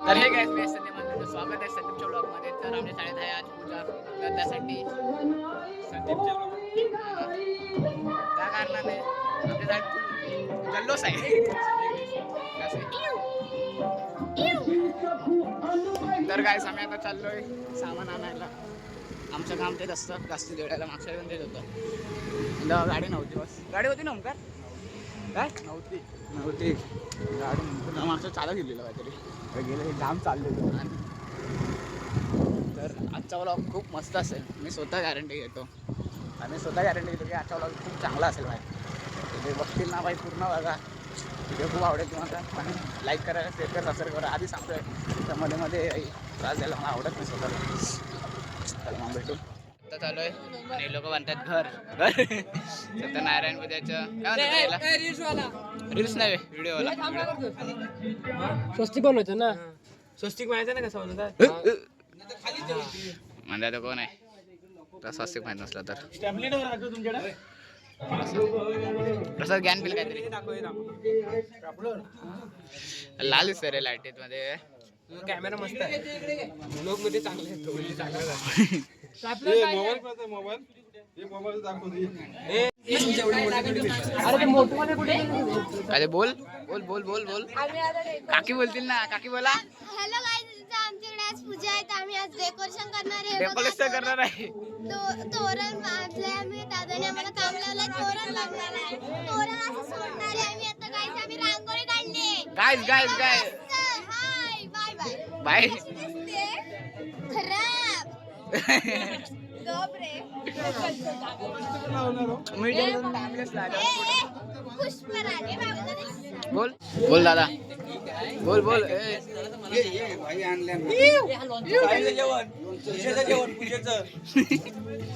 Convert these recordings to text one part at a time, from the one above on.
तर हे काय मी संदीप मंदिर स्वागत आहे संदीपच्या ब्लॉगमध्ये. तर आमच्या शाळेत आहे आज पूजा, तर त्यासाठी संदीपच्या त्या कारणाने आमच्या शाळेत जल्लोष आहे. तर काय आम्ही आता चाललोय सामान आणायला. आमचं काम तेच असतं, जास्त वेळेला मागच्या वेळी तेच होतं. गाडी नव्हती, बस गाडी होती ना ओमकार? काय नव्हती गाडी मागचं चालत गेलेलं काहीतरी गेलं जाम चाललेलं. तर आजचा व्लॉग खूप मस्त असेल, मी स्वतः गॅरंटी घेतो. आम्ही स्वतः गॅरंटी घेतो की आजचा व्लॉग खूप चांगला असेल भाई. ते बघतील ना भाई पूर्ण बघा, व्हिडिओ खूप आवडेल तुम्हाला. आणि लाईक करा, शेअर करा, सबस्क्राईब करा. आधी सांगतोय तर मध्ये मध्ये त्रास द्यायला मला आवडत नाही स्वतःला. चला मग भेटू. आता चालू आहे आणि लोक बांधतात घर सत्यनारायण पूजाचं काय म्हणतात रील्स नाही व्हिडिओला. स्वस्तिक बनवायचं ना, स्वस्तिक माहिती ना कसं बनवतात. म्हणजे आता कोण आहे तर स्वस्तिक माहीत नसलं तर प्रसाद ज्ञान पिल काहीतरी लाल दिसतं रे लाईटीत मध्ये. कॅमेरा मस्त आहे, लोक मध्ये चांगले अरे बोल बोल बोल बोल बोल काकी बोलतील ना, काकी बोला. हॅलो गाईज, आमच्याकडे आज पूजा आहे तर आम्ही आज डेकोरेशन करणार आहे. डेकोरेशन करणार आहे. तोरण बांधलंय आम्ही, दादाने आम्हाला काम लावलंय. तोरण लागणार आहे, तोरण असं सोडणार आहे आम्ही. आता गाईज आम्ही रांगोळी काढली. Guys guys guys hi bye bye bye. खराब गप रे. पुष्पराजे बोल बोल दादा बोल बोल.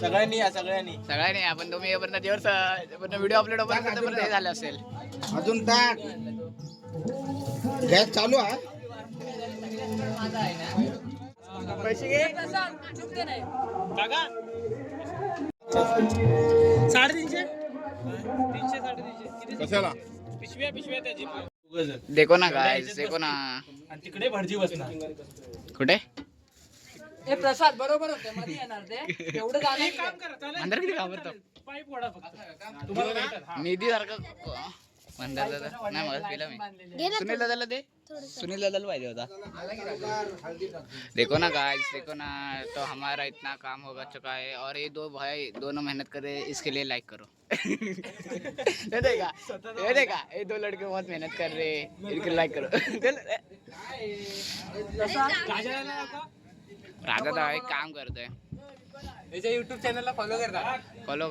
सगळ्यांनी या सगळ्यांनी सगळ्यांनी आपण तुम्ही येईपर्यंत जेव्हा व्हिडिओ अपलोड होईल हे झालं असेल. अजून टाक, गॅस चालू आहे. पैसे घे. 350 कशाला पिशव्या त्याची. देखो ना गाईज, देखो ना. आणि तिकडे भटजी बसणार. कुठे हे प्रसाद बरोबर होते मध्ये येणार ते एवढं जाणे काम करा. अंदर किती घाबरतो पाईप वडा फक्त तुम्हाला निधी सारखं मंदार दादा नाही मग पिला मी. सुनील दादाला दे, सुनील दादाला पाहिजे होता. देखो ना गाइस, देखो ना, तो हमारा इतना काम हो चुका है और ये दो भाई दोनों मेहनत कर रहे हैं, इसके लिए लाइक करो. ये देखा ये दो लड़के बहुत मेहनत कर रहे हैं, इनके लाइक करो. राजा दादा एक काम करतोय, याच्या युट्यूब चॅनलला फॉलो करता. फॉलो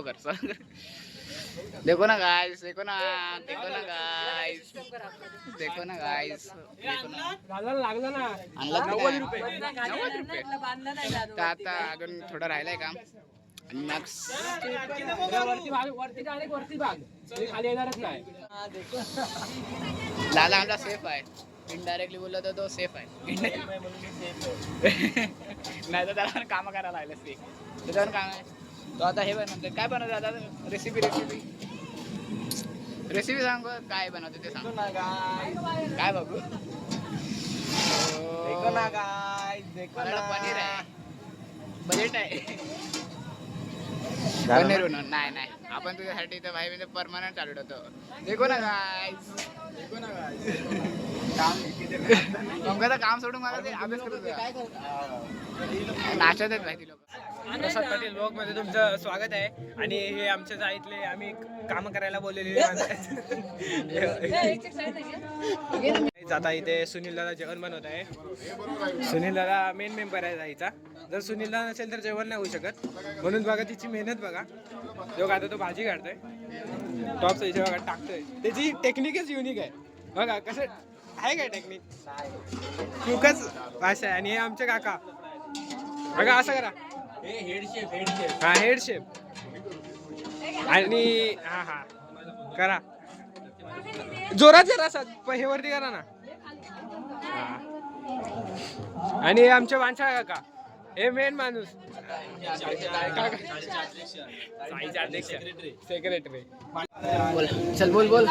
कर. देखो ना गाइस, देखो ना गाइस, देखो ना गाइस, देखो ना. लागला ना आणला 90 रुपये. 90 रुपये. बांधलं नाही दारू. तर आता अजून थोडं राहिलंय काम. नेक्स्ट वरती डायरेक्ट वरती भाग, खाली येणारच नाही. दादा आमचा सेफ आहे, इनडायरेक्टली बोललो तर तो सेफ आहे. नाही तर त्याला काम करायला लागलं ते त्याच्यावर काम आहे. तो आता हे बनवतोय. काय बनवतो आता? रेसिपी सांग, काय बनवतो ते सांग. काय बघू? पनीर आहे, बजेट आहे. पनीर नाही आपण तुझ्यासाठी तर भाई म्हणजे परमनंट चालू होतो. देखो ना गाइस, काम सोडून मला ते अभ्यास करत नाचत आहेत माहिती लोक. प्रसाद पाटील ब्लॉग मध्ये तुमचं स्वागत आहे. आणि हे आमच्या जाईतले आम्ही काम करायला बोललेले. आता इथे सुनील दादा जेवण बनवत आहे. सुनील दादा मेन मेंबर आहे जाईचा. जर सुनील दादा नसेल तर जेवण नाही होऊ शकत. म्हणून बघा तिची मेहनत बघा. जो आता तो भाजी काढतोय, टॉपचा इथे बघा टाकतोय. त्याची टेक्निकच युनिक आहे. बघा कसं आहे काय टेक्निक, खूपच भाषा आहे. आणि हे आमचे काका बघा असं करा. हा हेड शेप. आणि हा करा जोरात जरा हे वरती करा ना. आणि आमचे वांछा काका हे मेन माणूस. सेक्रेटरी बोल चल बोल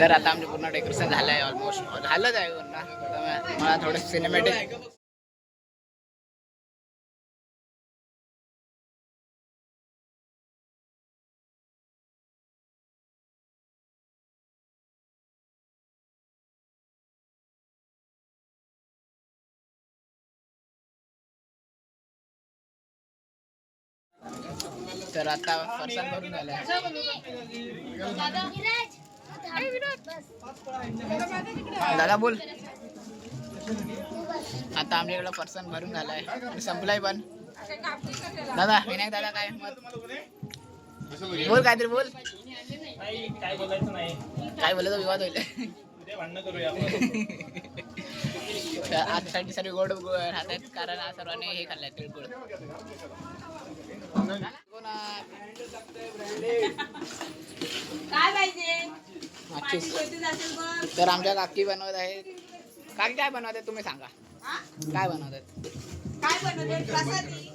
तर आता आमचं पूर्ण डेकोरेशन झालं आहे ऑलमोस्ट झालंच आहे पूर्ण मला थोडं सिनेमॅटिक तर आता फरसान करून झालंय दादा बोल आता आमच्याकडं फरसान भरून झालाय संपलाय पण दादा विनायक दादा काय मत बोल काहीतरी बोल काय बोलायचं नाही काय बोलायचं विवाद होईल उद्या भांडणं करूया तर आजसाठी सर्व गोड राहत आहेत कारण आज सर्वांनी हे खाल्लंय तिळगुळ काय पाहिजे माचीस. पाणी असेल बघ. तर आमच्या काकी बनवत आहेत काकी काय बनवत आहेत तुम्ही सांगा हा? काय बनवत आहेत काय बनवते प्रसादी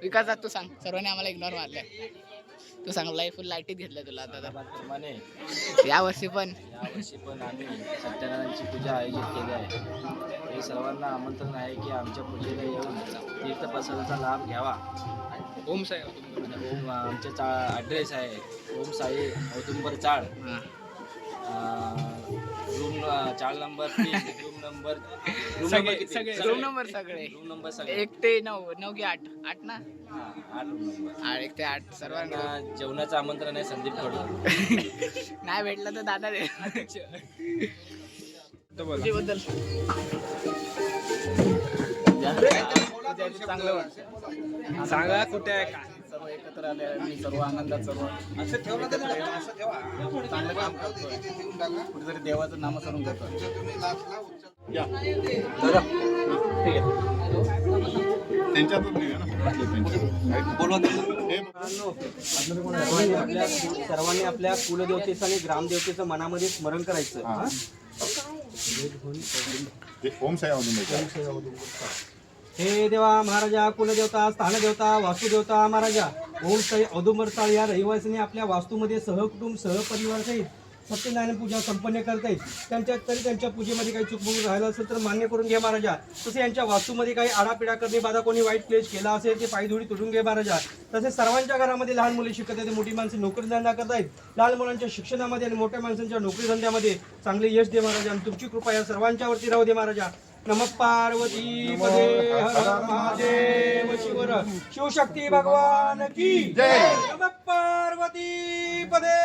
विकासात तू सांग सर्वांनी आम्हाला इग्नोर मारलंय तू सांग फुल लाईटीत घेतलंय तुला आता तर यावर्षी पण आम्ही सत्यनारायणची पूजा आयोजित केली आहे हे सर्वांना आमंत्रण आहे की आमच्या पूजेला येऊन तीर्थप्रसादाचा लाभ घ्यावा. ओम साई ओम आमच्या ॲड्रेस आहे ओम साई औदुंबर चाळ रूम चाळ number 3 room number room number सगळे रूम नंबर सगळे 1 ते 9 की 8 ना 8 रूम नंबर 1 ते 8 सर्वांना जेवणाचं आमंत्रण आहे संदीप कडून नाही भेटलं तर दादा दे बद्दल चांगलं वाटतं सांगा कुठे आहे काय सर्व एकत्र आले आणि सर्व आनंदात सर्व असं ठेवलं तरी चांगलं काम करतोय कुठेतरी देवाचं नामस्मरण करतो सर्वांनी आपल्या कुलदेवतेचं आणि ग्रामदेवतेचं मनामध्ये स्मरण करायचं. हे देवा महाराजा कुलदेवता स्थानदेवता वास्तुदेवता महाराजा ओम साई औदुंबर चाळ या रहिवासीने आपल्या वास्तूमध्ये सहकुटुंब सहपरिवार सहित सत्यनारायण पूजा संपन्न करतायत. त्यांच्या पूजेमध्ये काही चुकबुक राहिलं असेल तर मान्य करून घ्या महाराजा. तसे यांच्या वास्तूमध्ये काही आडापिडा करणे बाधा कोणी वाईट क्लेश केला असेल ते पायधुळी तुडून घे महाराजा. तसेच सर्वांच्या घरामध्ये लहान मुले शिकत आहेत मोठी माणसे नोकरी धंदा करतायत. लहान मुलांच्या शिक्षणामध्ये आणि मोठ्या माणसांच्या नोकरी धंद्यामध्ये चांगले यश दे महाराजा आणि तुमची कृपा या सर्वांच्यावरती राहू दे महाराजा. नमः पार्वती पदे हर हर महादेव शिवर शिवशक्ती भगवान की जय. नमः पार्वती पदे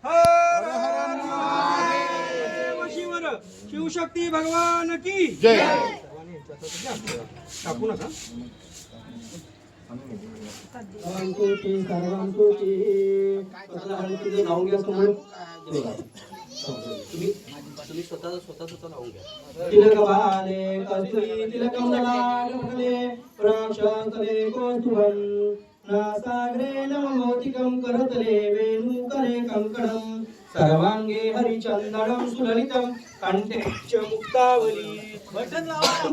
हर हर महादेव शिवर शिवशक्ती भगवान की जय. टाकू नका तुम्ही स्वतः लावून घ्या. तिलकबाले कस्तुरी तिलकं ललाटपटले प्राक्षांतले कौस्तुभं नासाग्रे नवमोतिकं करतले वेणुकरे कंकणं सर्वांगे हरिचन्दनं सुललितं कंठे च मुक्तावली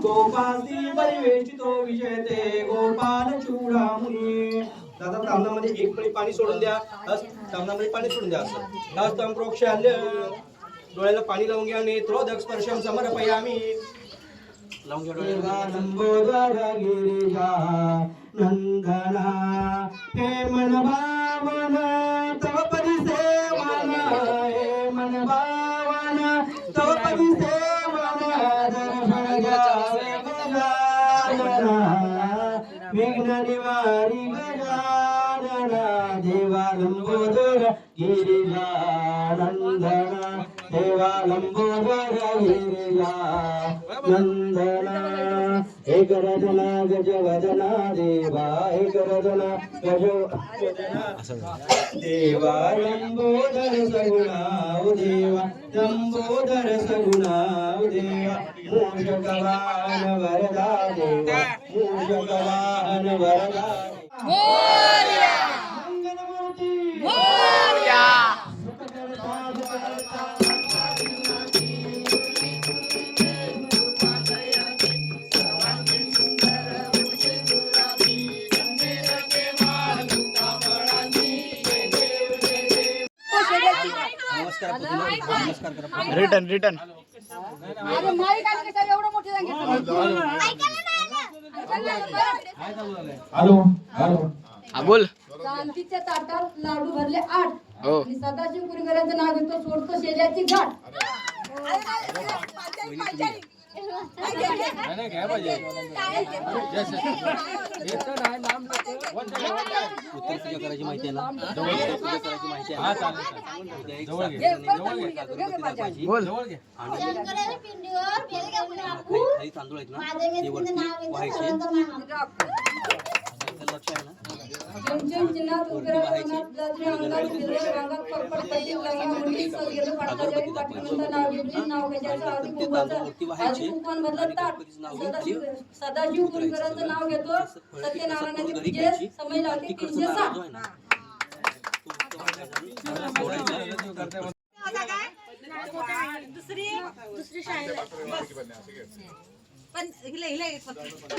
गोपासी परिवेष्टितो विजयते गोपाल चूडामणि. दादा तामणामध्ये एक पळी पाणी सोडून द्या. तामणामध्ये पाणी सोडून द्या. असं हस्तं प्रोक्षाल्य डोळ्याला पाणी लावून घ्या. नेत्रोदक स्पर्शम समर्पयामी. लावून घ्या डोळ्याला. नंदना हे मन भावना तव पदी सेवना हे मन भावना तव पदी सेवना दर्शन घ्यावे गजानना विघ्न निवारी गजानना देवा लंबोदर गिरिजा नंदना देवा लंबोदर गिरिजा नंदना. एक रजना गजवदना देवा एक रजना गजवदना देवा लंबोदर सगुणाव देवा लंबोदर सगुणाव देवा मूषकवाहन वरदा देवा मूषकवाहन वरदा मंगलमूर्ती नमस्कार करा. रिटर्न रिटर्न अरे माईक आलं का एवढं मोठं सांगितलं हा बोल. शांतीच्या ताटात लाडू भरले 8 हो आणि सदाशिव कुलकर्ण्याचं नाव घेतो सोडतो शेजारची गाठ. उत्तर पूजा करायची माहिती आहे ना? पूजा करायची माहिती आहे बोल. शंकराच्या पिंडीवर बेल घेऊन टाकू. काही तांदूळ आहेत ना माझ्या ते वरती नाव व्हायचे लक्ष आहे ना? जमजम चिन्हात उभे राहून जात्री अंगात बिलवे अंगात पडपड पडली लगा मुंडी सजगेलं पाटाजारी पाठीनंतर नाव घेतली नाव घ्यायचं आधी कुंभाचं आधी कुंभान बदलत ताट सदाशिव कुलकर्ण्याचं नाव घेतो सत्यनारायणाची पूजेस समय लावते 360. दुसरी शाळेला पण हिले फक्त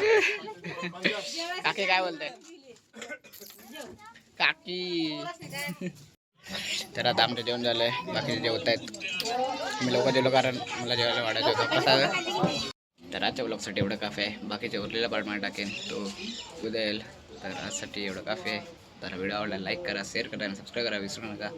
काकी काय बोलताय काकी. तर आता आमचं जेवण झालंय, बाकीचे जेवत आहेत. मी लवकर जेवलो कारण मला जेवायला वाढायचं होतं प्रसाद. तर आजच्या ब्लॉगसाठी एवढं काफी आहे. बाकीचे उरलेला पार्ट मला टाकेन तो उद्या येईल. तर आजसाठी एवढं काफी आहे. तर व्हिडिओ आवडला लाईक करा, शेअर करा आणि सबस्क्राईब करा विसरू नका.